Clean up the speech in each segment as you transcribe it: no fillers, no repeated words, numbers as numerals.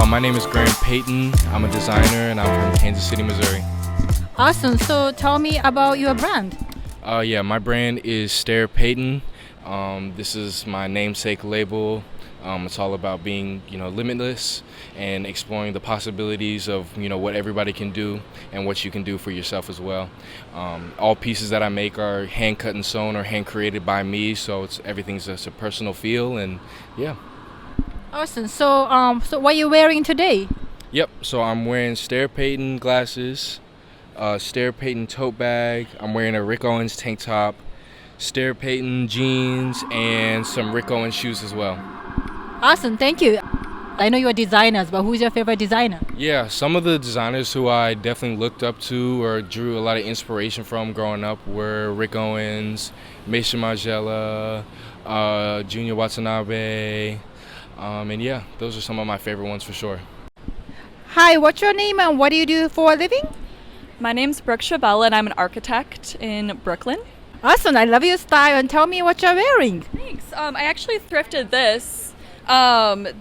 My name is Graham Payton. I'm a designer and I'm from Kansas City, Missouri. Awesome. So tell me about your brand. Yeah, my brand is Stair Payton. This is my namesake label. It's all about being, limitless and exploring the possibilities of, what everybody can do and what you can do for yourself as well. All pieces that I make are hand cut and sewn or hand created by me, so everything's just a personal feel, and yeah. Awesome. So what are you wearing today? Yep. So I'm wearing Stair Payton glasses, Stair Payton tote bag. I'm wearing a Rick Owens tank top, Stair Payton jeans, and some Rick Owens shoes as well. Awesome. Thank you. I know you're designers, but who's your favorite designer? Yeah, some of the designers who I definitely looked up to or drew a lot of inspiration from growing up were Rick Owens, Mason Margiela, Junior Watanabe, and yeah, those are some of my favorite ones for sure. Hi, what's your name and what do you do for a living? My name's Brooke Chabelle and I'm an architect in Brooklyn. Awesome. I love your style and tell me what you're wearing. Thanks. I actually thrifted this.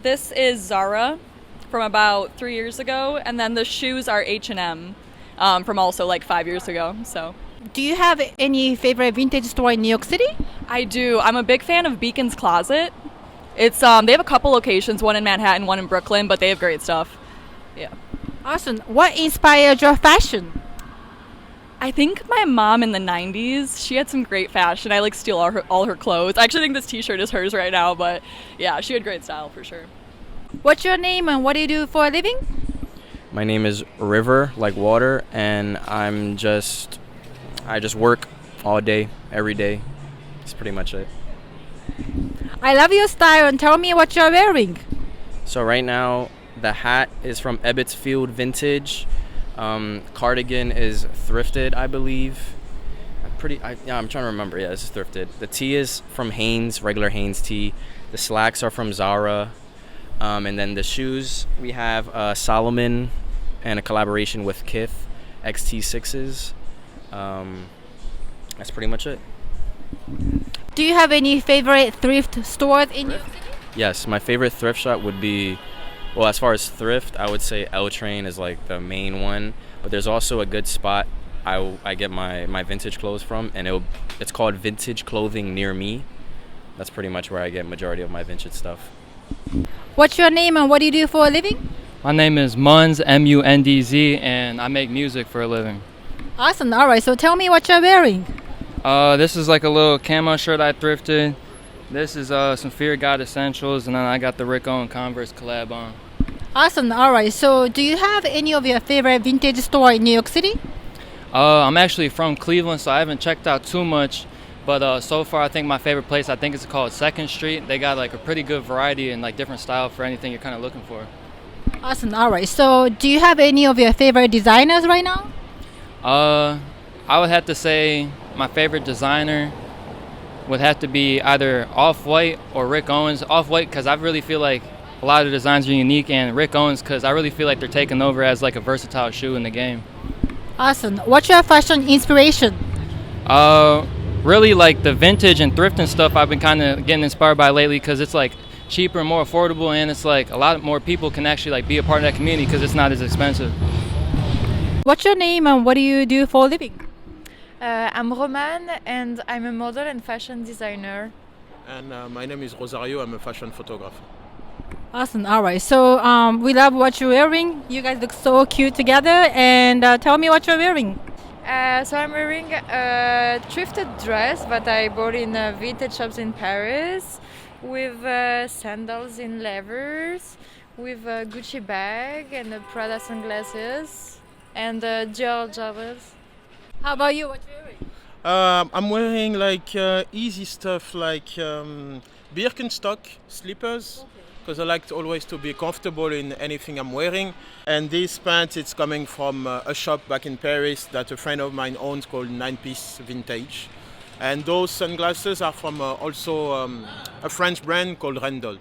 This is Zara from about 3 years ago, and then the shoes are H&M from also like 5 years ago. So, Do you have any favorite vintage store in New York City? I do. I'm a big fan of Beacon's Closet. It's they have a couple locations, one in Manhattan, one in Brooklyn, but they have great stuff. Yeah. Awesome. What inspired your fashion? I think my mom in the 90s, she had some great fashion. I steal all her clothes. I actually think this t-shirt is hers right now, but yeah, she had great style for sure. What's your name and what do you do for a living? My name is River, like water, and I just work all day, every day. That's pretty much it. I love your style and tell me what you're wearing. So right now, the hat is from Ebbets Field Vintage. Cardigan is thrifted, I believe. I'm trying to remember. Yeah, this is thrifted. The tee is from Hanes, regular Hanes tee. The slacks are from Zara. And then the shoes, we have Solomon and a collaboration with Kith, XT6s. That's pretty much it. Do you have any favorite thrift stores in New York City? Yes, my favorite thrift shop would be, well, as far as thrift, I would say L Train is like the main one. But there's also a good spot I get my vintage clothes from, and it's called Vintage Clothing Near Me. That's pretty much where I get majority of my vintage stuff. What's your name and what do you do for a living? My name is Mundz, M-U-N-D-Z, and I make music for a living. Awesome. All right. So tell me what you're wearing. This is like a little camo shirt I thrifted. This is some Fear God Essentials, and then I got the Rick Owens Converse collab on. Awesome. All right. So do you have any of your favorite vintage store in New York City? I'm actually from Cleveland, so I haven't checked out too much. But so far, I think my favorite place, I think it's called 2nd Street. They got like a pretty good variety and like different style for anything you're kind of looking for. Awesome. All right. So do you have any of your favorite designers right now? I would have to say my favorite designer would have to be either Off-White or Rick Owens. Off-White because I really feel like a lot of the designs are unique, and Rick Owens because I really feel like they're taking over as like a versatile shoe in the game. Awesome. What's your fashion inspiration? Really like the vintage and thrift and stuff I've been kind of getting inspired by lately because it's like cheaper and more affordable, and it's like a lot more people can actually like be a part of that community because it's not as expensive. What's your name and what do you do for a living? I'm Roman and I'm a model and fashion designer. And my name is Rosario. I'm a fashion photographer. Awesome. All right. So we love what you're wearing. You guys look so cute together. And tell me what you're wearing. So I'm wearing a thrifted dress that I bought in vintage shops in Paris with sandals in leathers, with a Gucci bag and a Prada sunglasses and Dior joggers. How about you? What you're wearing? I'm wearing like easy stuff like Birkenstock slippers because I like always to be comfortable in anything I'm wearing. And this pants, it's coming from a shop back in Paris that a friend of mine owns called 9-Piece Vintage. And those sunglasses are from also a French brand called Rendel.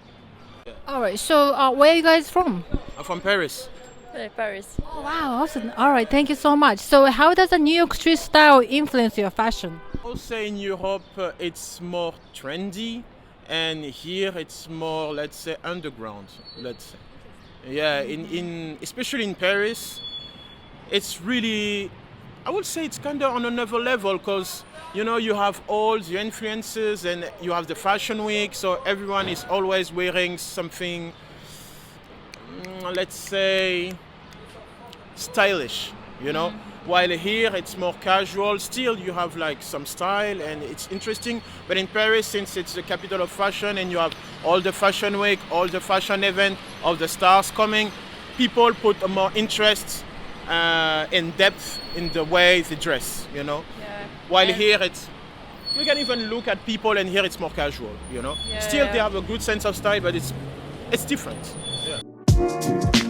All right. So where are you guys from? I'm from Paris. Paris. Oh, wow. Awesome. All right. Thank you so much. So how does the New York street style influence your fashion? I would say in Europe it's more trendy, and here it's more, let's say, underground. Let's say, Yeah, in especially in Paris, it's really, I would say it's kind of on another level because you know you have all the influences and you have the fashion week, so everyone is always wearing something, let's say, stylish, you know. While here it's more casual. Still, you have like some style and it's interesting. But in Paris, since it's the capital of fashion and you have all the fashion week, all the fashion event, all the stars coming, people put a more interest in depth in the way they dress, you know. Yeah. While And- here it's, you can even look at people and here it's more casual, you know. Yeah. Still, they have a good sense of style, but it's different. Yeah.